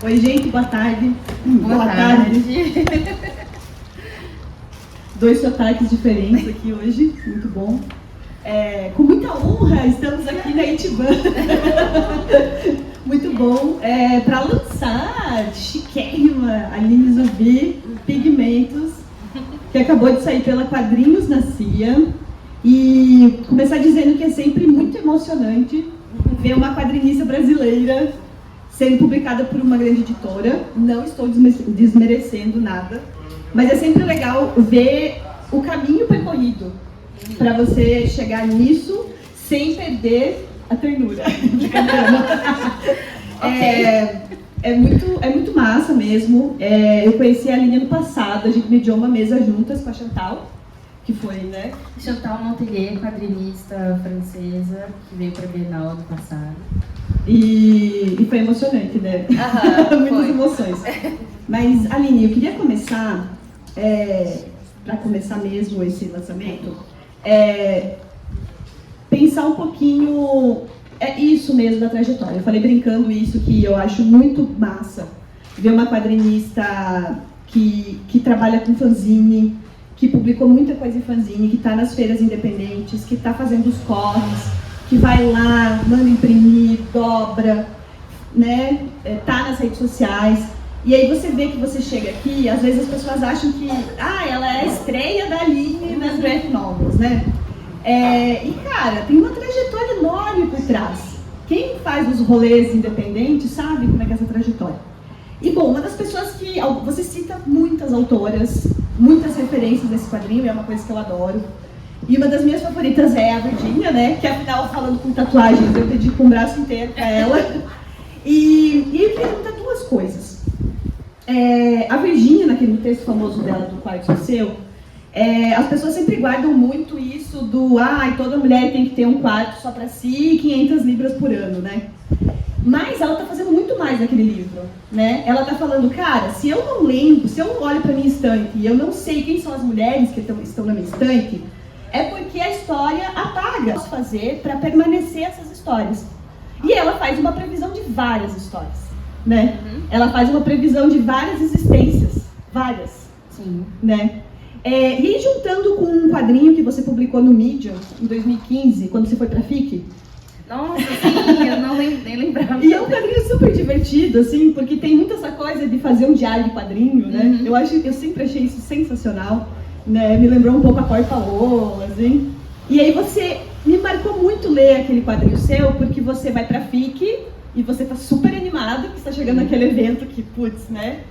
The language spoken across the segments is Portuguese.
Oi, gente, boa tarde. Boa tarde. Dois sotaques diferentes aqui hoje, muito bom. Com muita honra, estamos aqui na Itiban. Muito bom. Para lançar, chiquérrima, Aline Zubi, Pigmentos, que acabou de sair pela Quadrinhos na CIA. E começar dizendo que é sempre muito emocionante ver uma quadrinista brasileira sendo publicada por uma grande editora. Não estou desmerecendo nada, mas é sempre legal ver o caminho percorrido para você chegar nisso sem perder a ternura. É muito massa mesmo. Eu conheci a Aline ano passado, a gente mediou uma mesa juntas com a Chantal, que foi, né? Chantal Montellier, quadrinista francesa, que veio para a Bienal ano passado. E foi emocionante, né? Muitas foi. Emoções. Mas, Aline, eu queria começar, para começar mesmo esse lançamento, pensar um pouquinho, isso mesmo da trajetória. Eu falei brincando isso, que eu acho muito massa ver uma quadrinista que trabalha com fanzine, que publicou muita coisa em fanzine, que está nas feiras independentes, que está fazendo os corres, que vai lá, manda imprimir, dobra, né? Tá nas redes sociais. E aí você vê que você chega aqui, às vezes as pessoas acham que ela é a estreia da Aline nas graphic novels, né? E cara, tem uma trajetória enorme por trás. Quem faz os rolês independentes sabe como é que é essa trajetória. E bom, uma das pessoas que você cita muitas autoras, muitas referências nesse quadrinho, é uma coisa que eu adoro. E uma das minhas favoritas é a Virginia, né? Que afinal, falando com tatuagens, eu dedico um braço inteiro pra ela. E eu queria perguntar duas coisas. A Virginia, naquele texto famoso dela do Quarto Seu, as pessoas sempre guardam muito isso do toda mulher tem que ter um quarto só pra si e 500 libras por ano, né? Mas ela tá fazendo muito mais naquele livro, né? Ela tá falando, cara, se eu não lembro, se eu olho pra minha estante e eu não sei quem são as mulheres que estão na minha estante, é porque a história apaga. O que eu posso fazer para permanecer essas histórias? E ela faz uma previsão de várias histórias, né? Ela faz uma previsão de várias existências, várias. Sim. Né? E aí, juntando com um quadrinho que você publicou no Medium em 2015, quando você foi pra FIC. Nossa, sim, eu não nem lembrava. E é um quadrinho super divertido, assim, porque tem muito essa coisa de fazer um diário de quadrinho, né? Eu sempre achei isso sensacional, né? Me lembrou um pouco a Porta-Lola, assim. E aí me marcou muito ler aquele quadrinho seu, porque você vai pra FIC e você tá super animado que está chegando aquele evento que, putz, né?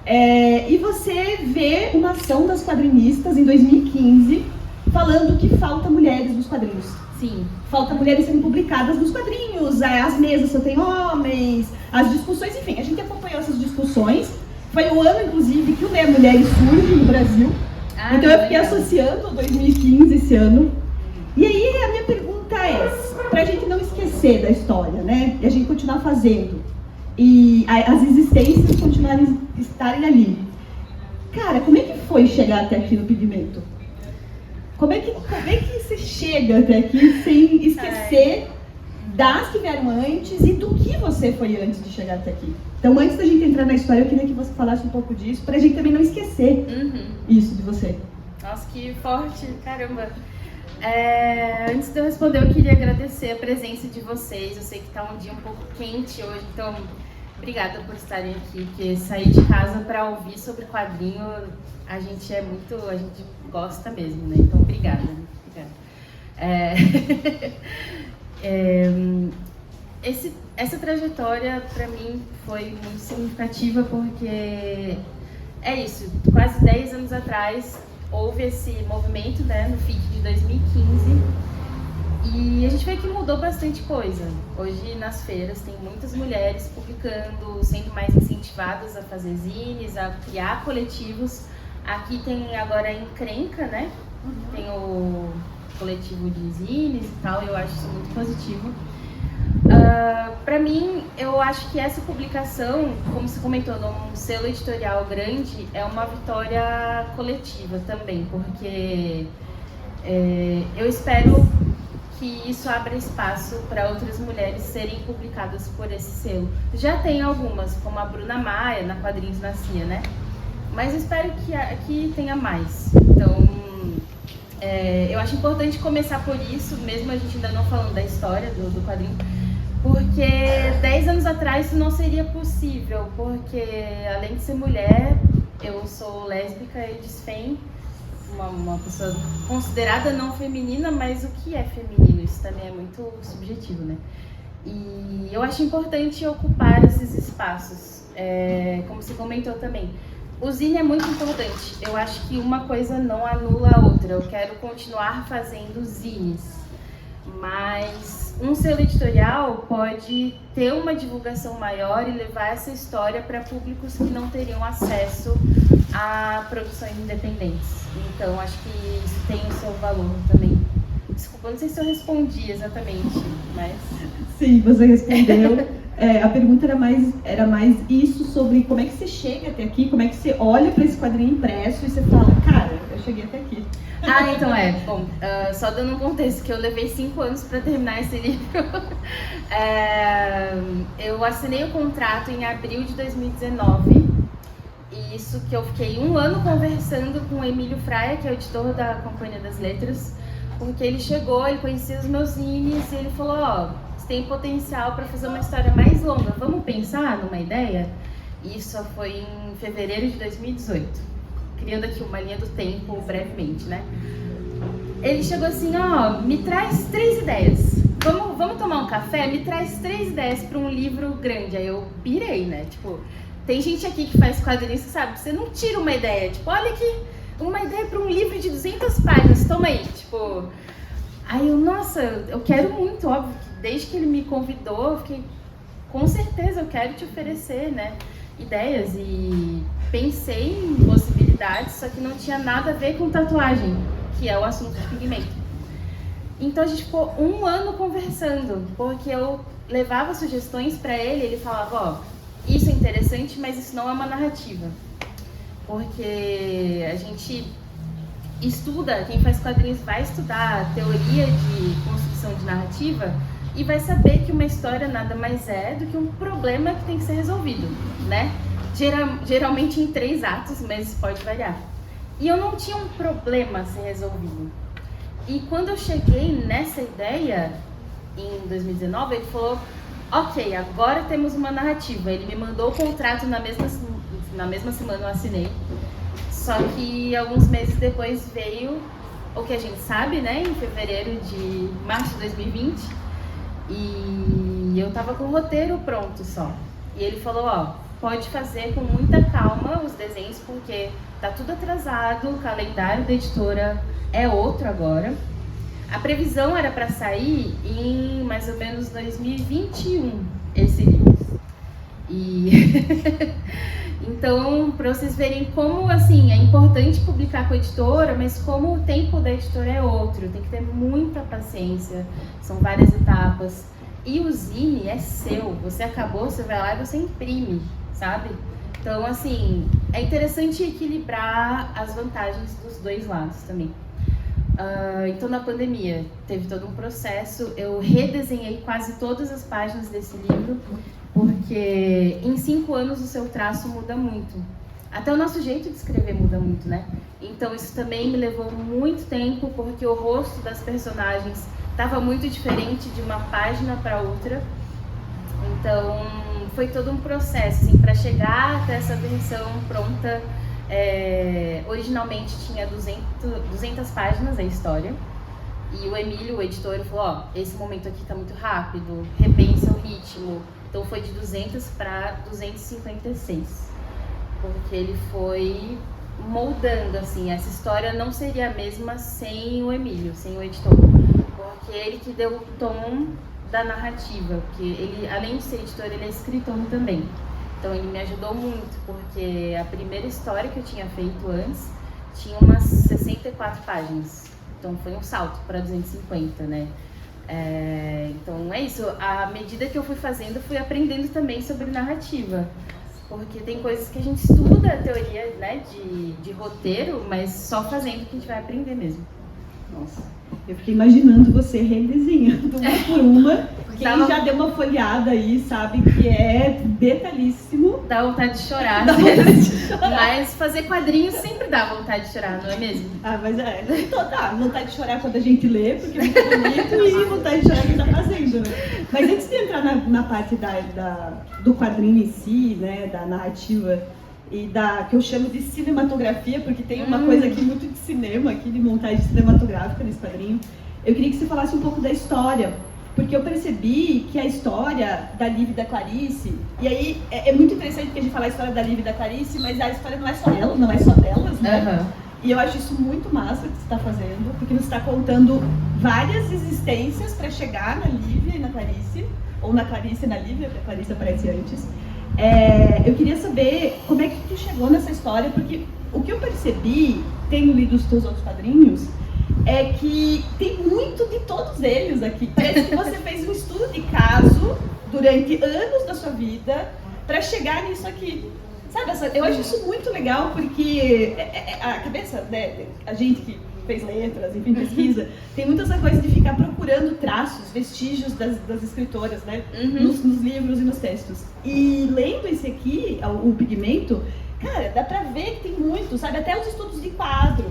E você vê uma ação das quadrinistas em 2015 falando que falta mulheres nos quadrinhos. Sim. Falta mulheres sendo publicadas nos quadrinhos, as mesas só tem homens, as discussões, enfim, a gente acompanhou essas discussões. Foi o ano, inclusive, que o Leia Mulheres surge no Brasil. Então eu fiquei associando 2015 esse ano. E aí a minha pergunta é, pra gente não esquecer da história, né? E a gente continuar fazendo. E as existências estarem ali. Cara, como é que foi chegar até aqui no Pigmento? Como é que você chega até aqui sem esquecer das que vieram antes e do que você foi antes de chegar até aqui? Então, antes da gente entrar na história, eu queria que você falasse um pouco disso, pra gente também não esquecer isso de você. Nossa, que forte, caramba. Antes de eu responder, eu queria agradecer a presença de vocês. Eu sei que tá um dia um pouco quente hoje, então obrigada por estarem aqui, porque sair de casa para ouvir sobre quadrinho, a gente gosta mesmo, né? Então, obrigada. Essa trajetória, para mim, foi muito significativa, porque é isso, quase 10 anos atrás, houve esse movimento, né, no FIC de 2015, e a gente vê que mudou bastante coisa. Hoje, nas feiras, tem muitas mulheres publicando, sendo mais incentivadas a fazer zines, a criar coletivos. Aqui tem agora a Encrenca, né? Tem o coletivo de zines e tal, eu acho isso muito positivo. Para mim, eu acho que essa publicação, como você comentou, num selo editorial grande, é uma vitória coletiva também, porque eu espero que isso abra espaço para outras mulheres serem publicadas por esse selo. Já tem algumas, como a Bruna Maia, na Quadrinhos na CIA, né? Mas eu espero que tenha mais. Então, eu acho importante começar por isso, mesmo a gente ainda não falando da história do quadrinho, porque 10 anos atrás isso não seria possível, porque além de ser mulher, eu sou lésbica e desfém, uma pessoa considerada não feminina, mas o que é feminino? Isso também é muito subjetivo, né? E eu acho importante ocupar esses espaços, como você comentou também. O zine é muito importante, eu acho que uma coisa não anula a outra, eu quero continuar fazendo zines, mas um selo editorial pode ter uma divulgação maior e levar essa história para públicos que não teriam acesso a produções independentes. Então, acho que isso tem o seu valor também. Desculpa, não sei se eu respondi exatamente, mas... Sim, você respondeu. A pergunta era mais isso sobre como é que você chega até aqui, como é que você olha para esse quadrinho impresso e você fala, cara, eu cheguei até aqui. Então bom, só dando um contexto, que eu levei 5 anos para terminar esse livro. Eu assinei o contrato em abril de 2019, e isso que eu fiquei 1 ano conversando com o Emílio Fraia, que é o editor da Companhia das Letras, porque ele chegou, ele conhecia os meus zines, e ele falou, você tem potencial para fazer uma história mais longa, vamos pensar numa ideia? Isso foi em fevereiro de 2018. Criando aqui uma linha do tempo brevemente, né? Ele chegou assim, me traz 3 ideias. Vamos tomar um café? Me traz 3 ideias para um livro grande. Aí eu pirei, né? Tipo, tem gente aqui que faz quadrinhos que sabe, você não tira uma ideia. Tipo, olha aqui, uma ideia para um livro de 200 páginas, toma aí. Tipo, aí eu, nossa, eu quero muito, óbvio. Desde que ele me convidou, eu fiquei, com certeza eu quero te oferecer, né? Ideias, e pensei em possibilidades, só que não tinha nada a ver com tatuagem, que é o assunto de pigmento. Então a gente ficou 1 ano conversando, porque eu levava sugestões para ele, ele falava, isso é interessante, mas isso não é uma narrativa. Porque a gente estuda, quem faz quadrinhos vai estudar a teoria de construção de narrativa, e vai saber que uma história nada mais é do que um problema que tem que ser resolvido, né? Geralmente em 3 atos, mas isso pode variar. E eu não tinha um problema a ser resolvido. E quando eu cheguei nessa ideia, em 2019, ele falou, ok, agora temos uma narrativa. Ele me mandou o contrato na mesma semana, eu assinei. Só que alguns meses depois veio o que a gente sabe, né? Em março de 2020. E eu tava com o roteiro pronto só. E ele falou, pode fazer com muita calma os desenhos, porque tá tudo atrasado, o calendário da editora é outro agora. A previsão era para sair em mais ou menos 2021, esse livro. E então, para vocês verem como, assim, é importante publicar com a editora, mas como o tempo da editora é outro, tem que ter muita paciência, são várias etapas. E o zine é seu, você acabou, você vai lá e você imprime, sabe? Então, assim, é interessante equilibrar as vantagens dos 2 lados também. Então, na pandemia, teve todo um processo, eu redesenhei quase todas as páginas desse livro, porque em 5 anos o seu traço muda muito. Até o nosso jeito de escrever muda muito, né? Então isso também me levou muito tempo, porque o rosto das personagens estava muito diferente de uma página para outra. Então foi todo um processo, assim, para chegar até essa versão pronta. Originalmente tinha 200 páginas a história. E o Emílio, o editor, falou, esse momento aqui está muito rápido, repensa o ritmo. Então foi de 200 para 256, porque ele foi moldando, assim, essa história não seria a mesma sem o Emílio, sem o editor, porque ele que deu o tom da narrativa, porque ele, além de ser editor, ele é escritor também. Então ele me ajudou muito, porque a primeira história que eu tinha feito antes tinha umas 64 páginas, então foi um salto para 250, né? Então é isso, à medida que eu fui fazendo, fui aprendendo também sobre narrativa, porque tem coisas que a gente estuda a teoria, né, de roteiro, mas só fazendo que a gente vai aprender mesmo. Nossa, eu fiquei imaginando você redesenhando uma por uma. Quem já deu uma folhada aí sabe que é detalhíssimo. Dá vontade de chorar. Dá vontade de chorar. Mas fazer quadrinhos sempre dá vontade de chorar, não é mesmo? Ah, mas dá vontade de chorar quando a gente lê, porque é muito bonito, e vontade de chorar quem tá fazendo, né? Mas antes de entrar na parte do quadrinho em si, né, da narrativa, e que eu chamo de cinematografia, porque tem uma coisa aqui muito de cinema, aqui de montagem cinematográfica nesse quadrinho, eu queria que você falasse um pouco da história. Porque eu percebi que a história da Liv e da Clarice, e aí é muito interessante que a gente fala a história da Liv e da Clarice, mas a história não é só ela, não é só delas, né? Uhum. E eu acho isso muito massa que você está fazendo, porque você está contando várias existências para chegar na Liv e na Clarice, ou na Clarice e na Liv, porque a Clarice aparece antes. Eu queria saber como é que tu chegou nessa história, porque o que eu percebi, tendo lido os teus outros quadrinhos, é que tem muito de todos eles aqui. Parece que você fez um estudo de caso durante anos da sua vida para chegar nisso aqui. Sabe, eu acho isso muito legal porque a cabeça, né, a gente que fez letras, enfim, pesquisa, tem muitas coisas de ficar procurando traços, vestígios das escritoras, né, nos livros e nos textos. E lendo esse aqui, o Pigmento, cara, dá pra ver que tem muito, sabe, até os estudos de quadro.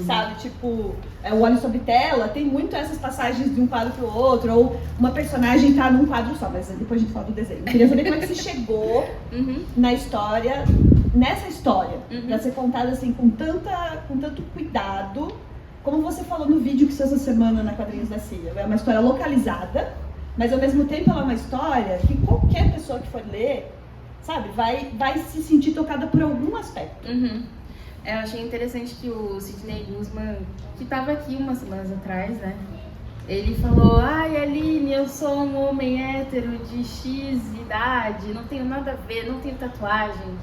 Sabe, tipo, o Olho sobre Tela, tem muito essas passagens de um quadro pro outro, ou uma personagem tá num quadro só, mas depois a gente fala do desenho. Eu queria saber como é que você chegou na história, nessa história, pra ser contada assim com tanto cuidado, como você falou no vídeo que saiu essa semana na Quadrinhos da CIA. É uma história localizada, mas ao mesmo tempo ela é uma história que qualquer pessoa que for ler, sabe, vai se sentir tocada por algum aspecto. Eu achei interessante que o Sidney Guzman, que estava aqui umas semanas atrás, né? Ele falou, ai Aline, eu sou um homem hétero de X idade, não tenho nada a ver, não tenho tatuagem.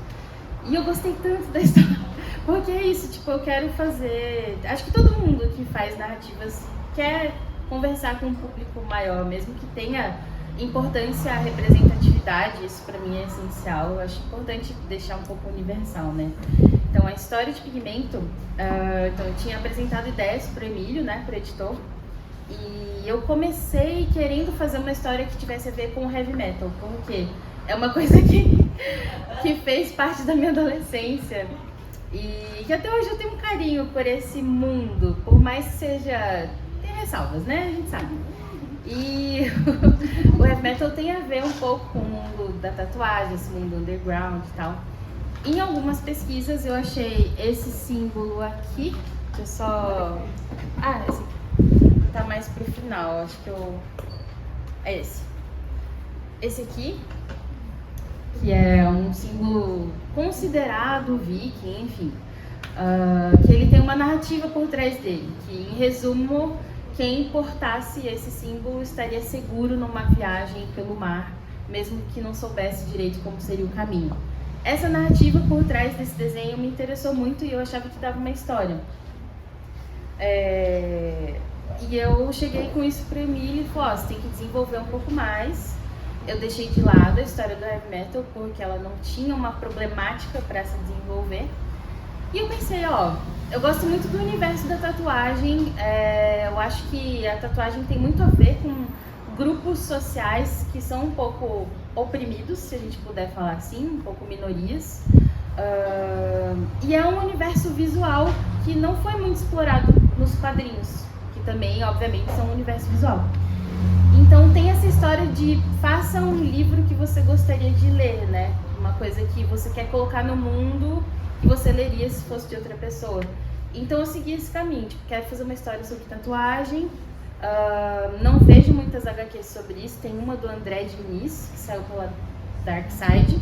E eu gostei tanto da história, porque é isso, tipo, eu quero fazer... Acho que todo mundo que faz narrativas quer conversar com um público maior, mesmo que tenha importância a representatividade, isso pra mim é essencial. Eu acho importante deixar um pouco universal, né? Então, a história de Pigmento, então eu tinha apresentado ideias pro Emílio, né, pro editor, e eu comecei querendo fazer uma história que tivesse a ver com heavy metal, porque é uma coisa que fez parte da minha adolescência e que até hoje eu tenho um carinho por esse mundo, por mais que seja... tem ressalvas, né, a gente sabe. E o heavy metal tem a ver um pouco com o mundo da tatuagem, esse mundo underground e tal. Em algumas pesquisas eu achei esse símbolo aqui, que eu só... Ah, esse aqui tá mais pro final, acho que é esse. Esse aqui, que é um símbolo considerado viking, enfim. Que ele tem uma narrativa por trás dele, que em resumo, quem portasse esse símbolo estaria seguro numa viagem pelo mar, mesmo que não soubesse direito como seria o caminho. Essa narrativa por trás desse desenho me interessou muito e eu achava que dava uma história. E eu cheguei com isso para o Emílio e falei, você tem que desenvolver um pouco mais. Eu deixei de lado a história do heavy metal porque ela não tinha uma problemática para se desenvolver. E eu pensei, eu gosto muito do universo da tatuagem. Eu acho que a tatuagem tem muito a ver com grupos sociais que são um pouco oprimidos, se a gente puder falar assim, um pouco minorias. E é um universo visual que não foi muito explorado nos quadrinhos, que também, obviamente, são um universo visual. Então tem essa história de faça um livro que você gostaria de ler, né? Uma coisa que você quer colocar no mundo que você leria se fosse de outra pessoa. Então eu segui esse caminho, tipo, quero fazer uma história sobre tatuagem. Não vejo muitas HQs sobre isso. Tem uma do André Diniz, que saiu pela Dark Side.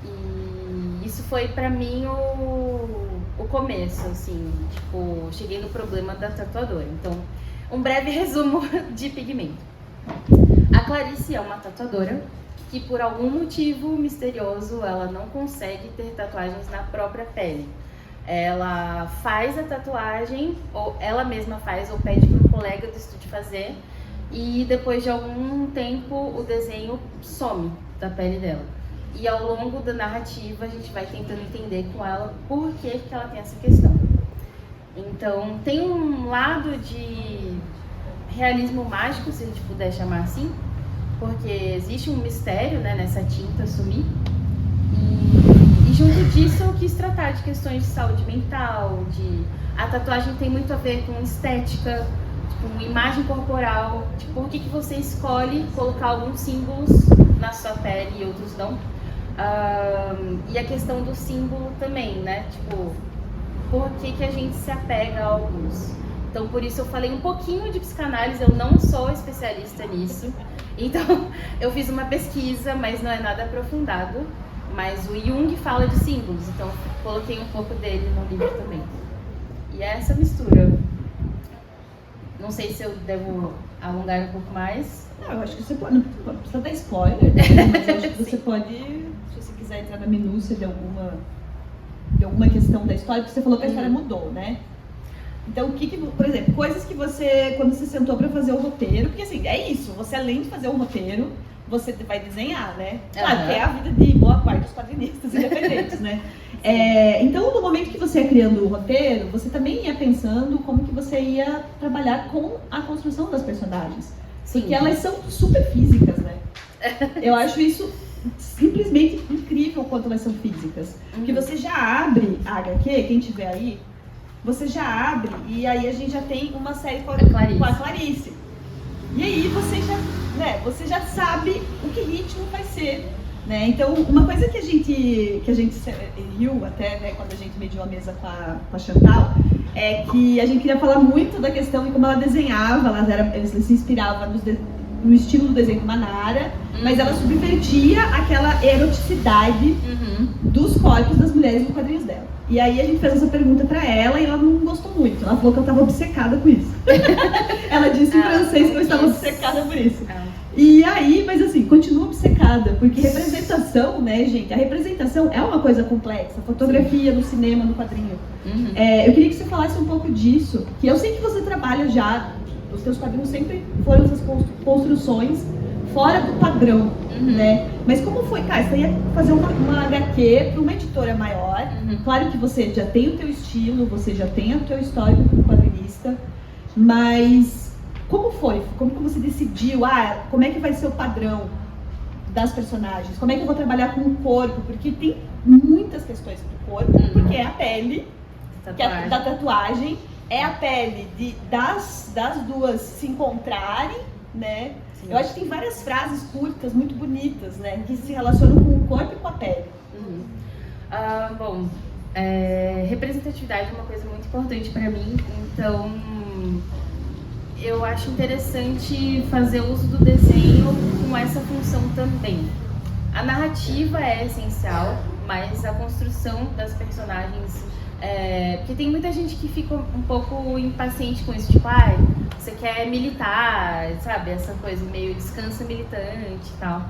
E isso foi pra mim o começo, assim, tipo, cheguei no problema da tatuadora. Então, um breve resumo de Pigmento. A Clarice é uma tatuadora que por algum motivo misterioso ela não consegue ter tatuagens na própria pele. Ela faz a tatuagem, ou ela mesma faz, ou pede para um colega do estúdio fazer, e depois de algum tempo o desenho some da pele dela. E ao longo da narrativa a gente vai tentando entender com ela por que ela tem essa questão. Então, tem um lado de realismo mágico, se a gente puder chamar assim, porque existe um mistério, né, nessa tinta sumir. E junto disso eu quis tratar de questões de saúde mental, a tatuagem tem muito a ver com estética, com imagem corporal, tipo, por que você escolhe colocar alguns símbolos na sua pele e outros não. E a questão do símbolo também, né, tipo, por que a gente se apega a alguns. Então, por isso eu falei um pouquinho de psicanálise, eu não sou especialista nisso. Então, eu fiz uma pesquisa, mas não é nada aprofundado. Mas o Jung fala de símbolos, então eu coloquei um pouco dele no livro também. E é essa mistura. Não sei se eu devo alongar um pouco mais. Não, eu acho que você pode, não precisa dar spoiler, né? Mas eu acho que você pode, se você quiser entrar na minúcia de alguma questão da história, porque você falou que a história mudou, né? Então, por exemplo, coisas que você, quando você sentou para fazer o roteiro, porque assim, é isso, você além de fazer o roteiro, você vai desenhar, né? Claro, que é a vida de boa parte dos quadrinistas independentes, né? Então, no momento que você ia criando o roteiro, você também ia pensando como que você ia trabalhar com a construção das personagens. Sim. Porque elas são super físicas, né? Eu acho isso simplesmente incrível o quanto elas são físicas. Porque você já abre a HQ, quem tiver aí, você já abre e aí a gente já tem uma série com a Clarice. E aí você já sabe o que ritmo vai ser, né? Então, uma coisa que a gente riu até, né, quando a gente mediu a mesa com a Chantal, é que a gente queria falar muito da questão de como ela desenhava, ela se inspirava no estilo do desenho do Manara, mas ela subvertia aquela eroticidade dos corpos das mulheres no quadrinhos dela. E aí a gente fez essa pergunta pra ela e ela não gostou muito. Ela falou que eu estava obcecada com isso. Ela disse em francês que eu estava obcecada por isso. E aí, mas assim, continua obcecada, porque representação, né, gente? A representação é uma coisa complexa. Fotografia no cinema, no quadrinho. Eu queria que você falasse um pouco disso, que eu sei que você trabalha já, os seus quadrinhos sempre foram essas construções fora do padrão, né? Mas como foi, cara? Você ia fazer uma HQ para uma editora maior. Claro que você já tem o teu estilo, você já tem o teu histórico como quadrinista, mas como foi? Como que você decidiu? Como é que vai ser o padrão das personagens? Como é que eu vou trabalhar com o corpo? Porque tem muitas questões do corpo, porque é a pele da tatuagem, é a pele das duas se encontrarem, né? Sim. Eu acho que tem várias frases curtas, muito bonitas, né? Que se relacionam com o corpo e com a pele. Bom, representatividade é uma coisa muito importante para mim, então eu acho interessante fazer uso do desenho com essa função também. A narrativa é essencial, mas a construção das personagens... porque tem muita gente que fica um pouco impaciente com isso, tipo, você quer militar, sabe? Essa coisa meio descanso militante e tal.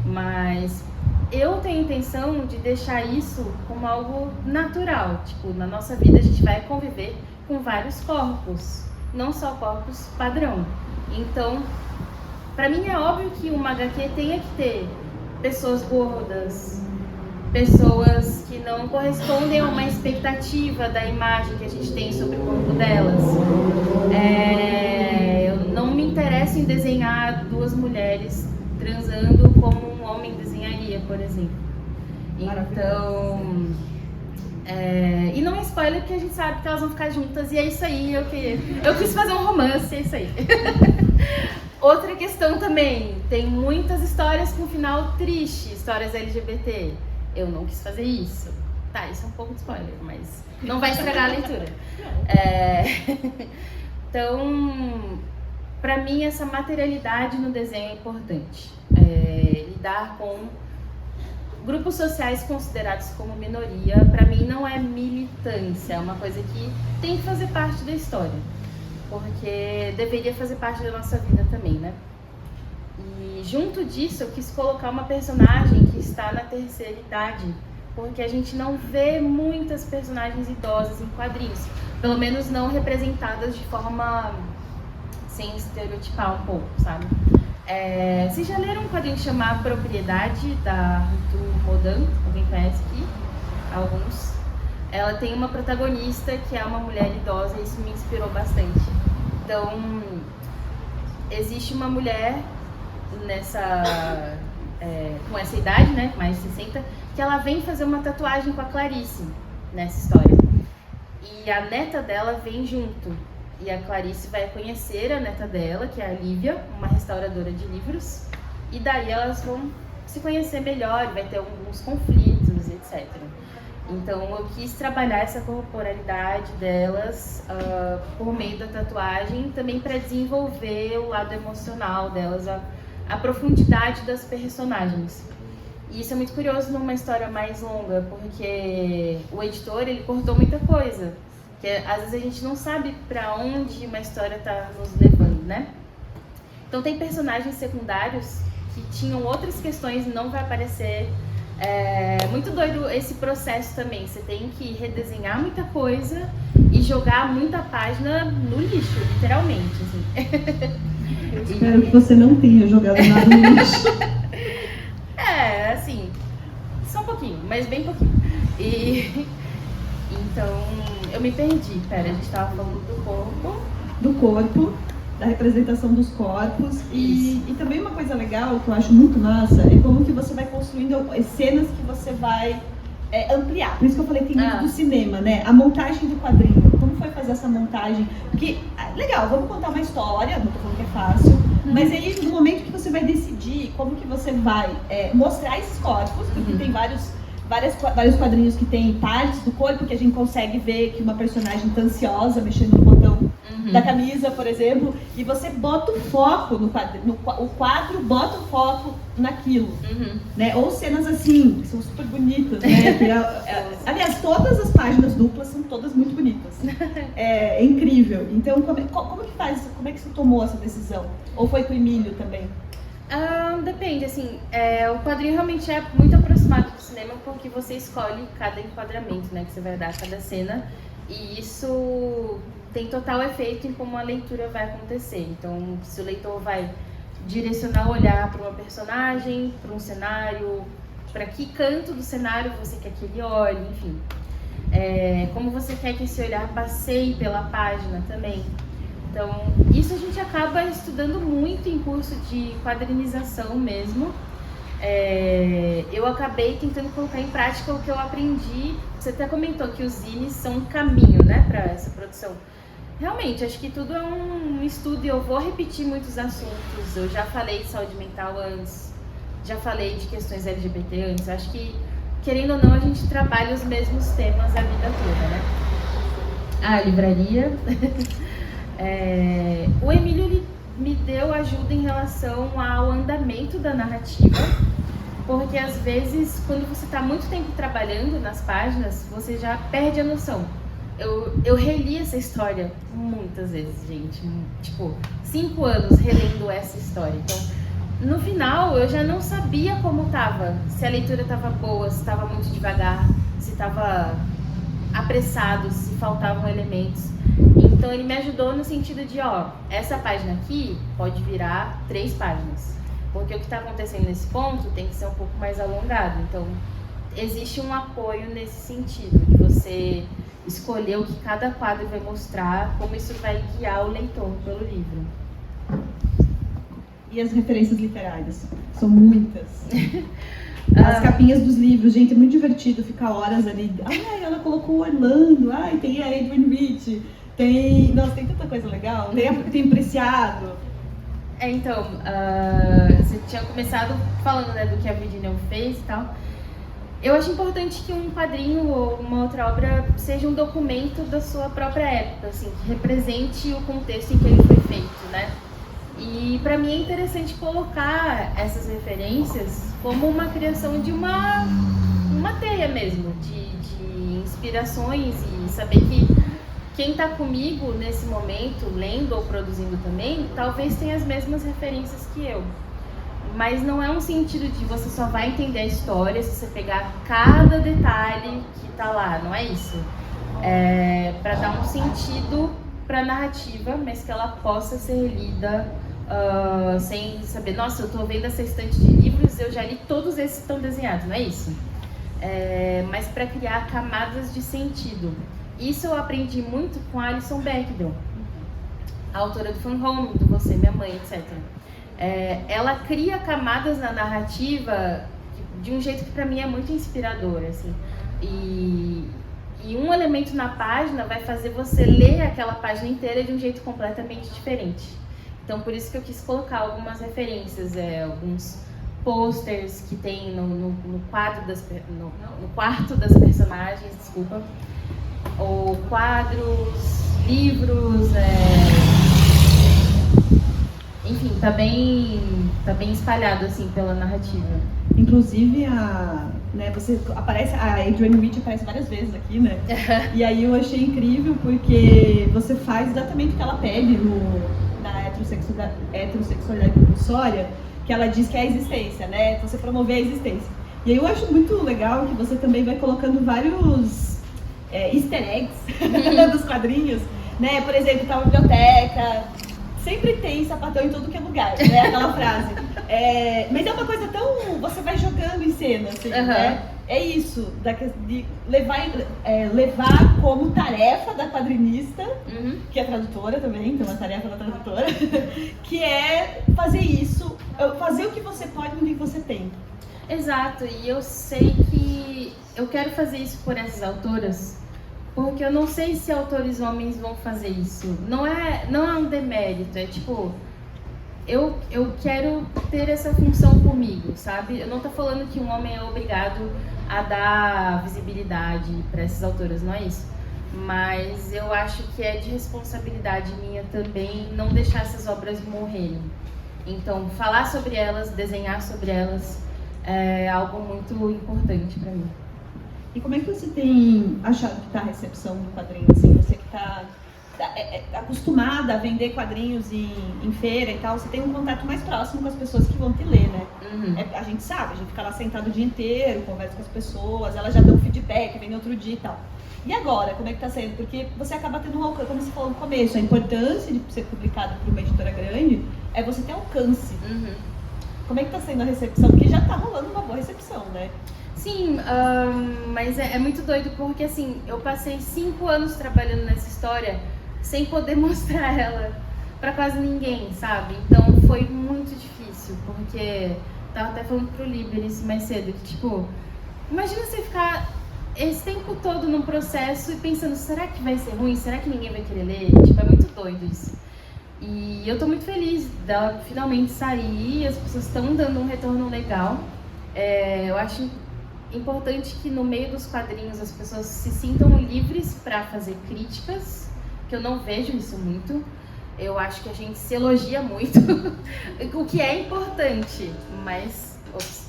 Mas eu tenho a intenção de deixar isso como algo natural. Tipo, na nossa vida a gente vai conviver com vários corpos, não só corpos padrão. Então, pra mim é óbvio que uma HQ tenha que ter pessoas gordas, pessoas que não correspondem a uma expectativa da imagem que a gente tem sobre o corpo delas. Eu não me interesso em desenhar duas mulheres transando como um homem desenharia, por exemplo. Então, e não é spoiler porque a gente sabe que elas vão ficar juntas e é isso aí. Eu quis fazer um romance, é isso aí. Outra questão também, tem muitas histórias com final triste, histórias LGBT. Eu não quis fazer isso. Tá, isso é um pouco de spoiler, mas não vai estragar a leitura. Então, pra mim, essa materialidade no desenho é importante. Lidar com grupos sociais considerados como minoria, pra mim, não é militância. É uma coisa que tem que fazer parte da história. Porque deveria fazer parte da nossa vida também, né? E junto disso, eu quis colocar uma personagem que está na terceira idade, porque a gente não vê muitas personagens idosas em quadrinhos, pelo menos não representadas de forma sem estereotipar um pouco, sabe? Vocês já leram um quadrinho chamado Propriedade, da Ruth Modan? Alguém conhece aqui? Alguns. ela tem uma protagonista que é uma mulher idosa e isso me inspirou bastante. Então, existe uma mulher com essa idade, né, mais de 60, que ela vem fazer uma tatuagem com a Clarice nessa história. E a neta dela vem junto. E a Clarice vai conhecer a neta dela, que é a Lívia, uma restauradora de livros. E daí elas vão se conhecer melhor, vai ter alguns conflitos, etc. Então eu quis trabalhar essa corporalidade delas por meio da tatuagem, também para desenvolver o lado emocional delas, a profundidade das personagens. E isso é muito curioso numa história mais longa, porque o editor, ele cortou muita coisa, que às vezes a gente não sabe para onde uma história está nos levando, né? Então tem personagens secundários que tinham outras questões e não vai aparecer. É muito doido esse processo também, você tem que redesenhar muita coisa e jogar muita página no lixo, literalmente, assim. Eu espero que você não tenha jogado nada no lixo. Assim, só um pouquinho, mas bem pouquinho. Então, eu me perdi. Pera, a gente tava falando do corpo. Do corpo, da representação dos corpos. E também uma coisa legal que eu acho muito massa é como que você vai construindo as cenas que você vai ampliar. Por isso que eu falei que tem muito do cinema, né? A montagem do quadrinho. Como foi fazer essa montagem? Porque, legal, vamos contar uma história, não tô falando que é fácil, mas aí no momento que você vai decidir como que você vai mostrar esses corpos, porque tem vários quadrinhos que tem partes do corpo que a gente consegue ver que uma personagem tá ansiosa mexendo no botão da camisa, por exemplo, e você bota o foco no quadro, o quadro bota o foco naquilo, né? Ou cenas assim, que são super bonitas, né? Aliás, todas as páginas duplas são todas muito bonitas. É incrível. Então, como que faz isso? Como é que você tomou essa decisão? Ou foi com o Emílio também? Depende, assim, o quadrinho realmente é muito aproximado do cinema porque você escolhe cada enquadramento, né, que você vai dar a cada cena, e isso tem total efeito em como a leitura vai acontecer. Então, se o leitor vai direcionar o olhar para uma personagem, para um cenário, para que canto do cenário você quer que ele olhe, enfim. Como você quer que esse olhar passeie pela página também. Então, isso a gente acaba estudando muito em curso de quadrinização mesmo. Eu acabei tentando colocar em prática o que eu aprendi. Você até comentou que os zines são um caminho, né, para essa produção. Realmente, acho que tudo é um estudo e eu vou repetir muitos assuntos. Eu já falei de saúde mental antes, já falei de questões LGBT antes. Acho que, querendo ou não, a gente trabalha os mesmos temas a vida toda, né? A livraria... O Emílio ele me deu ajuda em relação ao andamento da narrativa, porque às vezes, quando você está muito tempo trabalhando nas páginas, você já perde a noção. Eu reli essa história muitas vezes, gente, tipo, 5 anos relendo essa história. Então, no final, eu já não sabia como estava, se a leitura estava boa, se estava muito devagar, se estava apressado, se faltavam elementos. Então ele me ajudou no sentido de, essa página aqui pode virar 3 páginas, porque o que está acontecendo nesse ponto tem que ser um pouco mais alongado. Então existe um apoio nesse sentido, de você escolher o que cada quadro vai mostrar, como isso vai guiar o leitor pelo livro. E as referências literárias? São muitas. As capinhas dos livros, gente, é muito divertido ficar horas ali. Ai, ela colocou o Orlando, ai, tem a Adrienne Rich, tem tanta coisa legal, tem Preciado. Então, você tinha começado falando, né, do que a Virginia fez e tal. Eu acho importante que um quadrinho ou uma outra obra seja um documento da sua própria época, assim, que represente o contexto em que ele foi feito, né? E para mim é interessante colocar essas referências como uma criação de uma teia mesmo, de inspirações, e saber que quem está comigo nesse momento, lendo ou produzindo também, talvez tenha as mesmas referências que eu. Mas não é um sentido de você só vai entender a história se você pegar cada detalhe que está lá, não é isso. É para dar um sentido para a narrativa, mas que ela possa ser lida sem saber, nossa, eu estou vendo essa estante de livros, eu já li todos esses que estão desenhados, não é isso? mas para criar camadas de sentido. Isso eu aprendi muito com a Alison Bechdel, a autora do Fun Home, do Você, Minha Mãe, etc. Ela cria camadas na narrativa de um jeito que para mim é muito inspirador, assim. E um elemento na página vai fazer você ler aquela página inteira de um jeito completamente diferente. Então, por isso que eu quis colocar algumas referências, alguns posters que tem no quarto das personagens, desculpa, ou quadros, livros, enfim, tá bem espalhado assim pela narrativa. Inclusive a Adrienne Rich aparece várias vezes aqui, né? E aí eu achei incrível porque você faz exatamente o que ela pede na heterossexualidade compulsória, que ela diz que é a existência, né? Você promover a existência. E aí eu acho muito legal que você também vai colocando vários easter eggs dos quadrinhos, né? Por exemplo, tá uma biblioteca, sempre tem sapatão em todo que é lugar, né? Aquela frase. Mas é uma coisa tão... Você vai jogando em cena, assim, né? É isso, de levar como tarefa da quadrinista, que é tradutora também, então é uma tarefa da tradutora, que é fazer isso, fazer o que você pode no que você tem. Exato, e eu sei que eu quero fazer isso por essas autoras, porque eu não sei se autores homens vão fazer isso. Não é um demérito, é tipo... Eu quero ter essa função comigo, sabe? Eu não tô falando que um homem é obrigado a dar visibilidade para essas autoras, não é isso. Mas eu acho que é de responsabilidade minha também não deixar essas obras morrerem. Então, falar sobre elas, desenhar sobre elas é algo muito importante para mim. E como é que você tem achado que está a recepção do quadrinho? Assim, você que está acostumada a vender quadrinhos em feira e tal, você tem um contato mais próximo com as pessoas que vão te ler, né? A gente sabe, a gente fica lá sentado o dia inteiro, conversa com as pessoas, elas já dão feedback, vem outro dia e tal. E agora, como é que tá sendo? Porque você acaba tendo um alcance, como você falou no começo, a importância de ser publicado por uma editora grande é você ter alcance. Como é que tá sendo a recepção? Porque já tá rolando uma boa recepção, né? Sim, mas é muito doido porque assim, eu passei 5 anos trabalhando nessa história sem poder mostrar ela pra quase ninguém, sabe? Então foi muito difícil, porque tava até falando pro Liberis mais cedo, que tipo, imagina você ficar esse tempo todo num processo e pensando, será que vai ser ruim? Será que ninguém vai querer ler? Tipo, é muito doido isso. E eu tô muito feliz dela finalmente sair, as pessoas estão dando um retorno legal. Eu acho importante que no meio dos quadrinhos as pessoas se sintam livres para fazer críticas, que eu não vejo isso muito. Eu acho que a gente se elogia muito, o que é importante, mas... Ops,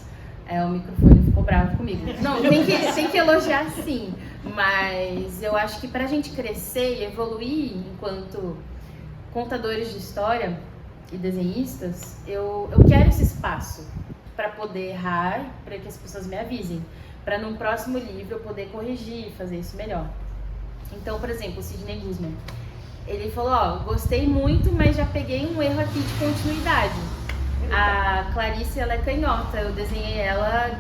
o microfone ficou bravo comigo. Não, tem que elogiar sim, mas eu acho que para a gente crescer e evoluir enquanto contadores de história e desenhistas, eu quero esse espaço para poder errar, para que as pessoas me avisem, para num próximo livro eu poder corrigir e fazer isso melhor. Então, por exemplo, o Sidney Guzman, ele falou, gostei muito, mas já peguei um erro aqui de continuidade. A Clarice, ela é canhota, eu desenhei ela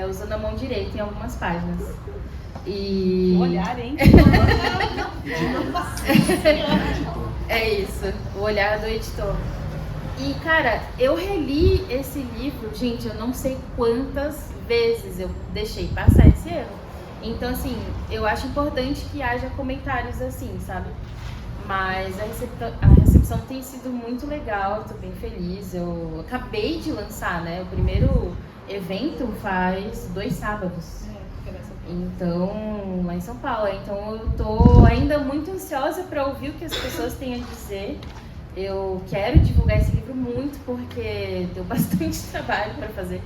usando a mão direita em algumas páginas. Que olhar, hein? É isso, o olhar do editor. E, cara, eu reli esse livro, gente, eu não sei quantas vezes eu deixei passar esse erro. Então, assim, eu acho importante que haja comentários assim, sabe? Mas a recepção tem sido muito legal, tô bem feliz. Eu acabei de lançar, né? O primeiro evento faz 2 sábados. Então, lá em São Paulo. Então, eu tô ainda muito ansiosa para ouvir o que as pessoas têm a dizer. Eu quero divulgar esse livro muito porque deu bastante trabalho para fazer.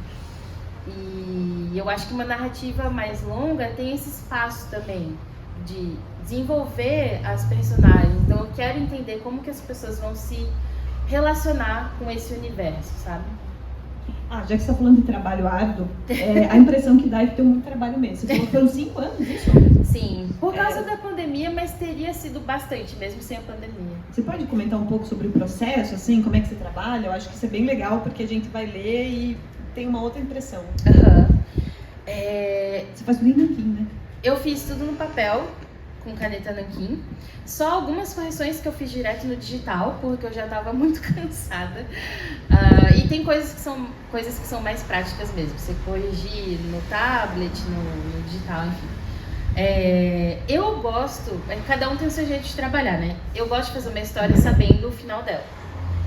E eu acho que uma narrativa mais longa tem esse espaço também de desenvolver as personagens. Então eu quero entender como que as pessoas vão se relacionar com esse universo, sabe? Já que você está falando de trabalho árduo, a impressão que dá é que tem muito trabalho mesmo. Você falou que foram 5 anos, isso? Sim, por causa da pandemia, mas teria sido bastante, mesmo sem a pandemia. Você pode comentar um pouco sobre o processo, assim, como é que você trabalha? Eu acho que isso é bem legal, porque a gente vai ler e tem uma outra impressão. Você faz bem nanquim, né? Eu fiz tudo no papel, com caneta nanquim. Só algumas correções que eu fiz direto no digital, porque eu já estava muito cansada. E tem coisas que são mais práticas mesmo. Você corrigir no tablet, no digital, enfim. Eu gosto, cada um tem o seu jeito de trabalhar, né? Eu gosto de fazer uma história sabendo o final dela.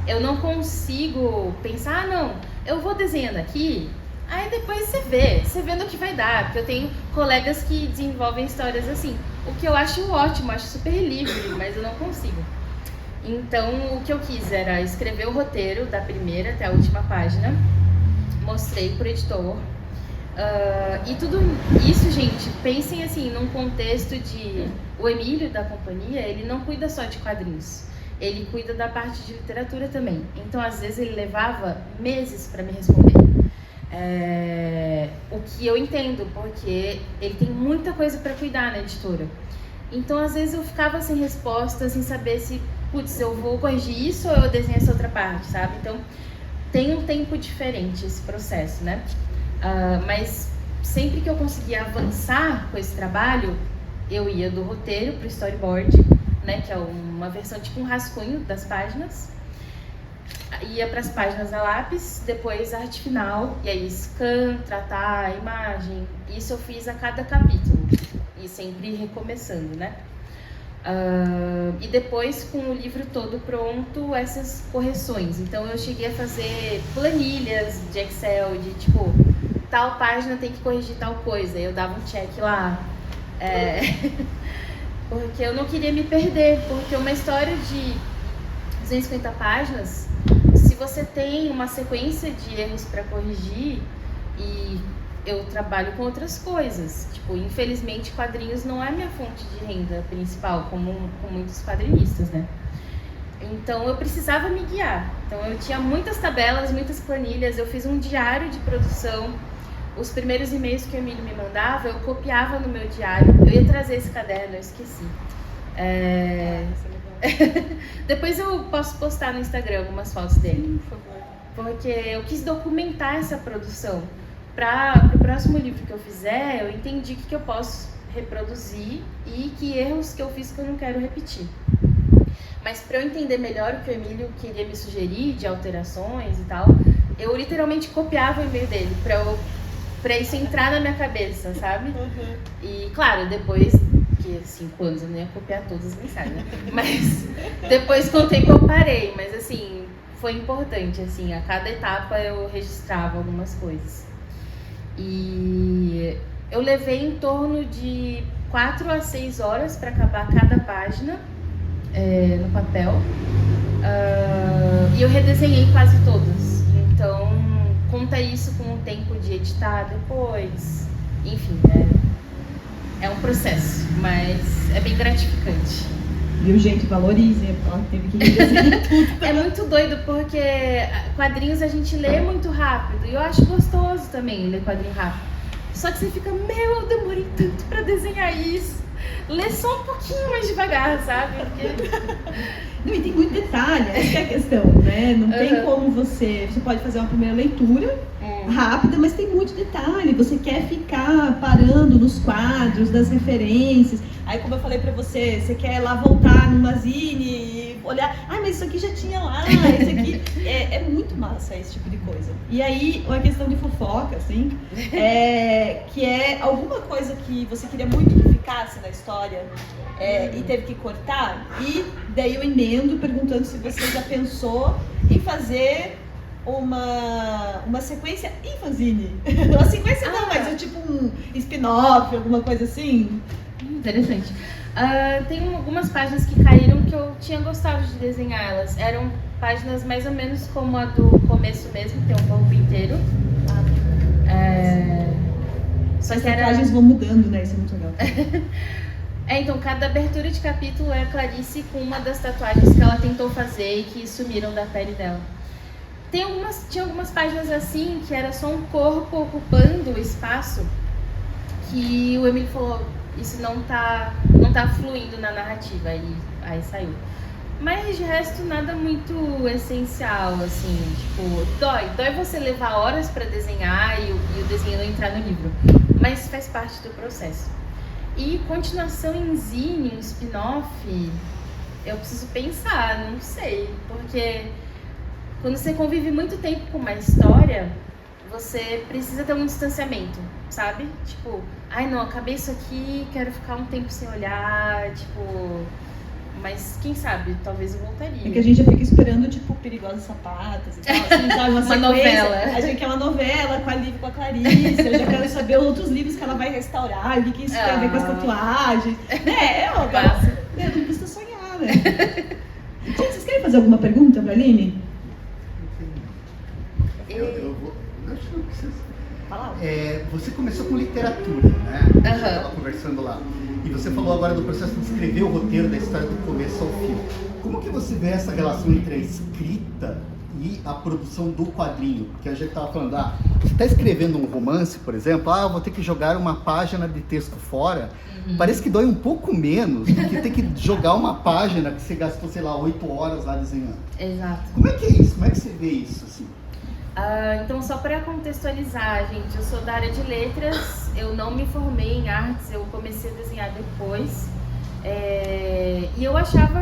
Eu não consigo pensar, não, eu vou desenhando aqui, aí depois você vê no que vai dar, porque eu tenho colegas que desenvolvem histórias assim, o que eu acho ótimo, acho super livre, mas eu não consigo. Então, o que eu quis era escrever o roteiro da primeira até a última página, mostrei pro editor, e tudo isso, gente, pensem assim, num contexto de... O Emílio da companhia, ele não cuida só de quadrinhos, ele cuida da parte de literatura também. Então, às vezes, ele levava meses para me responder. O que eu entendo, porque ele tem muita coisa para cuidar na editora. Então, às vezes, eu ficava sem resposta, sem saber se, putz, eu vou corrigir isso ou eu desenho essa outra parte, sabe? Então, tem um tempo diferente esse processo, né? Mas sempre que eu conseguia avançar com esse trabalho, eu ia do roteiro para o storyboard, né, que é uma versão tipo um rascunho das páginas, ia para as páginas a lápis, depois a arte final, e aí scan, tratar a imagem. Isso eu fiz a cada capítulo e sempre recomeçando, né? E depois, com o livro todo pronto, essas correções. Então eu cheguei a fazer planilhas de Excel, de tipo, tal página tem que corrigir tal coisa, eu dava um check lá. Porque eu não queria me perder, porque uma história de 250 páginas, se você tem uma sequência de erros para corrigir, e eu trabalho com outras coisas, tipo, infelizmente quadrinhos não é minha fonte de renda principal, como com muitos quadrinistas, né? Então eu precisava me guiar, então eu tinha muitas tabelas, muitas planilhas, eu fiz um diário de produção. Os primeiros e-mails que o Emílio me mandava, eu copiava no meu diário. Eu ia trazer esse caderno, eu esqueci. Depois eu posso postar no Instagram algumas fotos dele. Por favor. Porque eu quis documentar essa produção. Para o próximo livro que eu fizer, eu entendi o que eu posso reproduzir e que erros que eu fiz que eu não quero repetir. Mas para eu entender melhor o que o Emílio queria me sugerir de alterações e tal, eu literalmente copiava o e-mail dele pra isso entrar na minha cabeça, sabe? Uhum. E, claro, depois, que 5 anos eu não ia copiar todas as mensagens, né? Mas depois com o tempo eu parei, mas assim, foi importante, assim, a cada etapa eu registrava algumas coisas. E eu levei em torno de 4 a 6 horas para acabar cada página no papel, e eu redesenhei quase todas, então conta isso com o tempo de editar depois, enfim, é um processo, mas é bem gratificante. Viu, gente? Valorizem, ela teve que redesenhar tudo. É muito doido, porque quadrinhos a gente lê muito rápido, e eu acho gostoso também ler quadrinho rápido. Só que você fica, eu demorei tanto pra desenhar isso. Lê só um pouquinho mais devagar, sabe? Porque... Não, e tem muito detalhe, essa é a questão, né? Não tem como você pode fazer uma primeira leitura rápida, mas tem muito detalhe, você quer ficar parando nos quadros, das referências. Aí, como eu falei pra você, você quer lá voltar numa zine e olhar, mas isso aqui já tinha lá, isso aqui... É muito massa esse tipo de coisa. E aí, uma questão de fofoca, assim, que é alguma coisa que você queria muito que ficasse na história e teve que cortar, e daí eu emendo perguntando se você já pensou em fazer uma sequência em fanzine. Uma sequência não, mas é tipo um spin-off, alguma coisa assim. Interessante. Tem algumas páginas que caíram que eu tinha gostado de desenhar elas. Eram páginas mais ou menos como a do começo mesmo, tem um corpo inteiro. Só que as páginas vão mudando, né? Isso é muito legal. Então, cada abertura de capítulo é a Clarice com uma das tatuagens que ela tentou fazer e que sumiram da pele dela. Tinha algumas páginas assim, que era só um corpo ocupando o espaço, que o Emílio falou, isso não tá fluindo na narrativa, aí saiu. Mas de resto, nada muito essencial, assim, tipo, dói você levar horas pra desenhar e o desenho não entrar no livro. mas faz parte do processo. E continuação em zine, em spin-off, eu preciso pensar, não sei, porque quando você convive muito tempo com uma história, você precisa ter um distanciamento, sabe? Tipo, ai não, acabei isso aqui, quero ficar um tempo sem olhar, tipo... Mas quem sabe, talvez eu voltaria. É que a gente já fica esperando, tipo, Perigosas Sapatas e tal, assim, sabe? Uma novela. A gente quer uma novela com a Liv, com a Clarice, eu já quero saber outros livros que ela vai restaurar, o que isso tem a ver com as tatuagens. Não custa sonhar, né? Gente, vocês querem fazer alguma pergunta pra Aline? Eu vou... Acho que não precisa. Fala. Você começou com literatura, né? A gente estava conversando lá. E você falou agora do processo de escrever o roteiro da história do começo ao fim. Como que você vê essa relação entre a escrita e a produção do quadrinho? Porque a gente estava falando, você está escrevendo um romance, por exemplo, eu vou ter que jogar uma página de texto fora. Parece que dói um pouco menos do que ter que jogar uma página que você gastou, sei lá, 8 horas lá desenhando. Exato. Como é que é isso? Como é que você vê isso, assim? Então, só para contextualizar, gente, eu sou da área de letras, eu não me formei em artes, eu comecei a desenhar depois. E eu achava,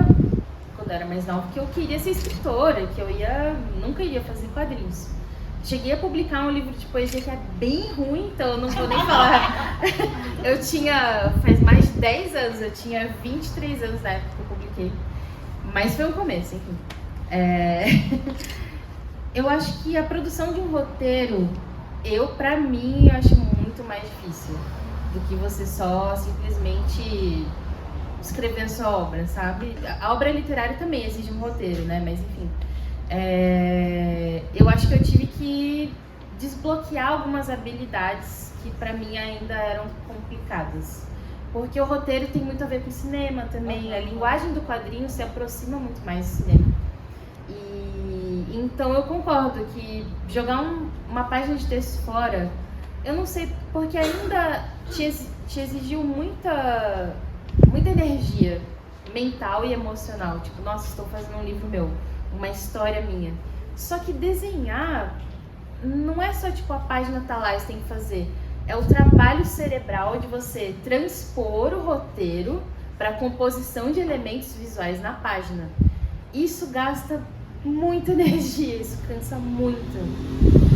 quando eu era mais nova, que eu queria ser escritora, que eu nunca ia fazer quadrinhos. Cheguei a publicar um livro de poesia que é bem ruim, então eu não vou nem falar. Faz mais de 10 anos, eu tinha 23 anos na época que eu publiquei. Mas foi um começo, enfim. Eu acho que a produção de um roteiro, pra mim, acho muito mais difícil do que você só simplesmente escrever a sua obra, sabe? A obra literária também exige um roteiro, né? Mas enfim, eu acho que eu tive que desbloquear algumas habilidades que pra mim ainda eram complicadas. Porque o roteiro tem muito a ver com cinema também, a linguagem do quadrinho se aproxima muito mais do cinema. Então eu concordo que jogar uma página de texto fora, eu não sei, porque ainda te exigiu muita energia mental e emocional. Tipo, nossa, estou fazendo um livro meu, uma história minha. Só que desenhar não é só tipo a página tá lá e você tem que fazer. É o trabalho cerebral de você transpor o roteiro para a composição de elementos visuais na página. Isso gasta muita energia, isso cansa muito.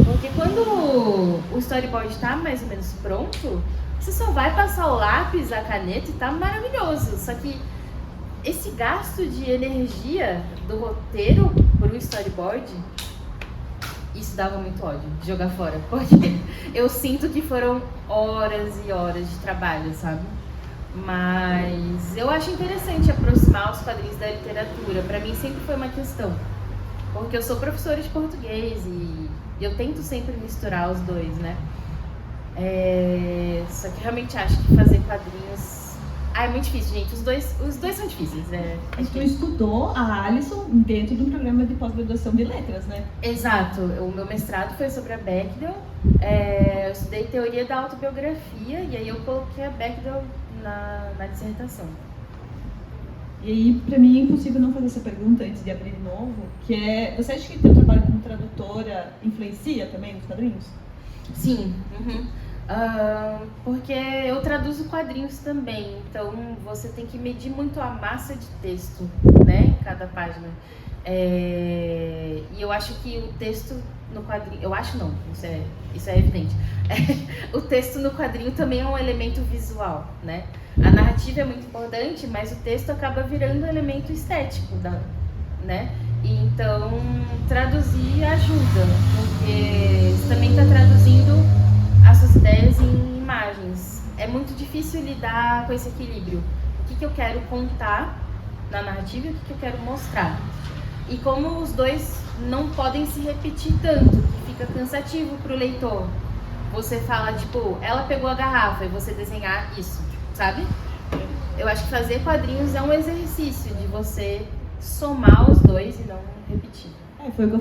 Porque quando o storyboard está mais ou menos pronto, você só vai passar o lápis, a caneta e tá maravilhoso. Só que esse gasto de energia do roteiro pro storyboard, isso dava muito ódio de jogar fora. Porque eu sinto que foram horas e horas de trabalho, sabe? Mas eu acho interessante aproximar os quadrinhos da literatura. Pra mim sempre foi uma questão. Porque eu sou professora de português e eu tento sempre misturar os dois, né? Só que eu realmente acho que fazer quadrinhos... é muito difícil, gente. Os dois são difíceis. Tu estudou a Alisson dentro de um programa de pós-graduação de letras, né? Exato. O meu mestrado foi sobre a Bechdel. Eu estudei teoria da autobiografia e aí eu coloquei a Bechdel na dissertação. E aí, pra mim, é impossível não fazer essa pergunta antes de abrir de novo, que é, você acha que o teu trabalho como tradutora influencia também nos quadrinhos? Sim, porque eu traduzo quadrinhos também, então você tem que medir muito a massa de texto, né, em cada página. E eu acho que o texto no quadrinho, eu acho não, isso é evidente. O texto no quadrinho também é um elemento visual, né? A narrativa é muito importante, mas o texto acaba virando um elemento estético, né? E então, traduzir ajuda, porque você também está traduzindo as suas ideias em imagens. É muito difícil lidar com esse equilíbrio. O que eu quero contar na narrativa e o que eu quero mostrar. E como os dois não podem se repetir tanto, que fica cansativo para o leitor. Você fala, tipo, ela pegou a garrafa e você desenhar isso, sabe? Eu acho que fazer quadrinhos é um exercício de você somar os dois e não repetir. Foi o que eu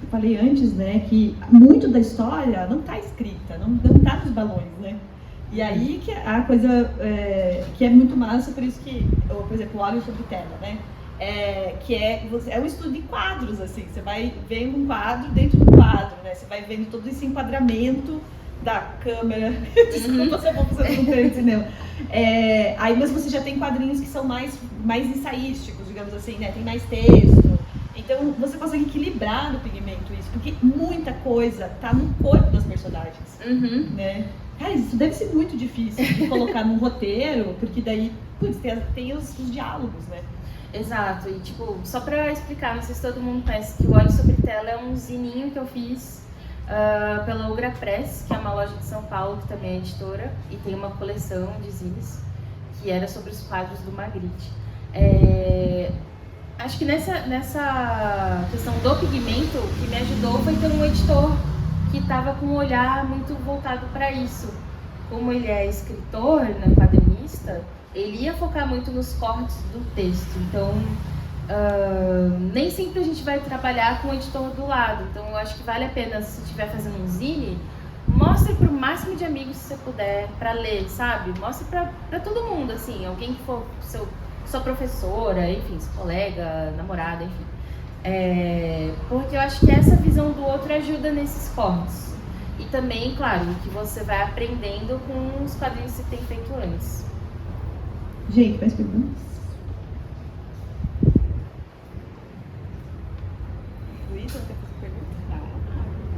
falei antes, né? Que muito da história não está escrita, não está nos balões, né? E aí que a coisa que é muito massa, por isso que, por exemplo, o Olho sobre Tela, né? Que é um estudo de quadros, assim, você vai vendo um quadro dentro do quadro, né? Você vai vendo todo esse enquadramento da câmera. Desculpa se eu vou fazer um treino de cinema. Aí, mas você já tem quadrinhos que são mais ensaísticos, digamos assim, né? Tem mais texto. Então você consegue equilibrar no pigmento isso, porque muita coisa tá no corpo das personagens, né? Cara, isso deve ser muito difícil de colocar num roteiro, porque daí, putz, tem os diálogos, né? Exato, e tipo, só pra explicar, não sei se todo mundo conhece, que o Óleo Sobre Tela é um zininho que eu fiz pela Ugra Press, que é uma loja de São Paulo, que também é editora, e tem uma coleção de zines, que era sobre os quadros do Magritte. Acho que nessa questão do pigmento, o que me ajudou foi ter um editor que estava com um olhar muito voltado para isso. Como ele é escritor, né, quadrinista, ele ia focar muito nos cortes do texto. Então, nem sempre a gente vai trabalhar com o editor do lado. Então, eu acho que vale a pena, se estiver fazendo um zine, mostre para o máximo de amigos que você puder para ler, sabe? Mostre para todo mundo, assim, alguém que for sua professora, enfim, seu colega, namorada, enfim. Porque eu acho que essa visão do outro ajuda nesses cortes. E também, claro, que você vai aprendendo com os quadrinhos que você tem feito antes. Gente, mais perguntas? Luísa, não quer fazer pergunta?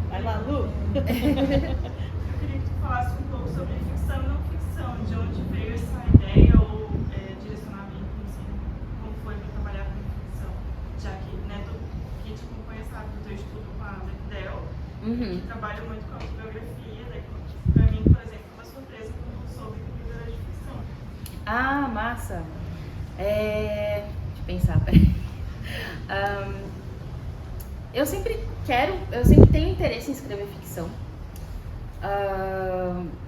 Vai lá, Lu. Eu queria que tu falasse um pouco sobre ficção e não ficção, de onde veio essa ideia ou direcionamento, assim, como foi para trabalhar com ficção, já que, né, que te acompanha, sabe, do teu estudo com a Bechdel, que trabalha muito com a autobiografia, né, para mim, por exemplo, foi uma surpresa quando eu soube que o livro era de ficção. Ah, massa! Deixa eu pensar, peraí. Eu sempre tenho interesse em escrever ficção.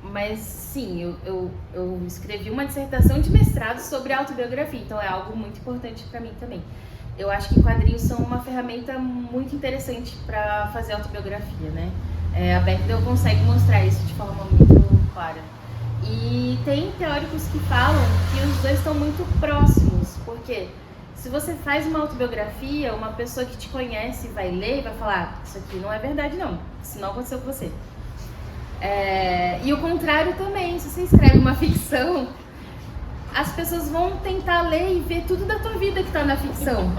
Mas sim, eu escrevi uma dissertação de mestrado sobre autobiografia, então é algo muito importante para mim também. Eu acho que quadrinhos são uma ferramenta muito interessante para fazer autobiografia, né? A Bechdel consegue mostrar isso de forma muito clara. E tem teóricos que falam que os dois estão muito próximos, porque se você faz uma autobiografia, uma pessoa que te conhece vai ler e vai falar: isso aqui não é verdade não, isso não aconteceu com você. E o contrário também, se você escreve uma ficção, as pessoas vão tentar ler e ver tudo da tua vida que está na ficção.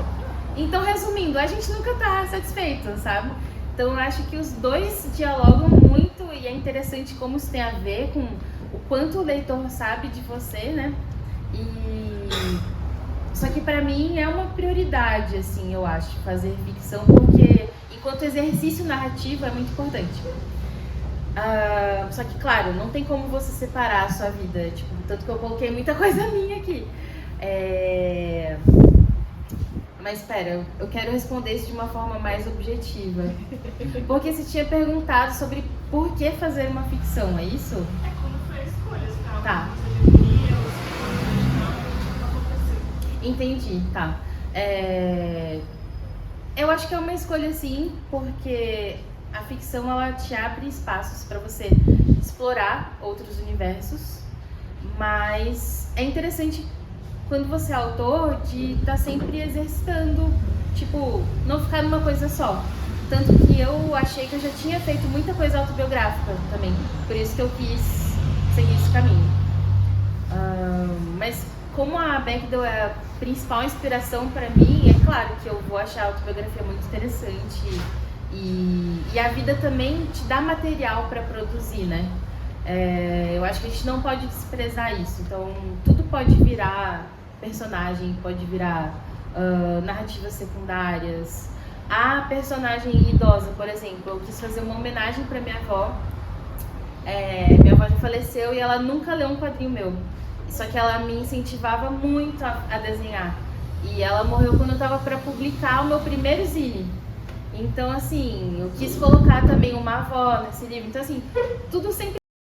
Então, resumindo, a gente nunca está satisfeito, sabe? Então, eu acho que os dois dialogam muito e é interessante como isso tem a ver com o quanto o leitor sabe de você, né? Só que para mim é uma prioridade, assim, eu acho, fazer ficção, porque enquanto exercício narrativo é muito importante. Só que, claro, não tem como você separar a sua vida, tipo, tanto que eu coloquei muita coisa minha aqui. Mas espera, eu quero responder isso de uma forma mais objetiva. Porque você tinha perguntado sobre por que fazer uma ficção, é isso? Como foi a escolha, se Tá. você queria, ou se não aconteceu. Entendi, tá. Eu acho que é uma escolha sim, porque a ficção ela te abre espaços para você explorar outros universos, mas é interessante quando você é autor de estar sempre exercitando, tipo, não ficar numa coisa só. Tanto que eu achei que eu já tinha feito muita coisa autobiográfica também, por isso que eu quis seguir esse caminho. Mas como a Bechdel é a principal inspiração para mim, é claro que eu vou achar a autobiografia muito interessante e a vida também te dá material para produzir, né? Eu acho que a gente não pode desprezar isso. Então, tudo pode virar personagem, pode virar narrativas secundárias. A personagem idosa, por exemplo, eu quis fazer uma homenagem para minha avó. Minha avó já faleceu e ela nunca leu um quadrinho meu. Só que ela me incentivava muito a desenhar. E ela morreu quando eu estava para publicar o meu primeiro zine. Então, assim, eu quis colocar também uma avó nesse livro. Então, assim, tudo sempre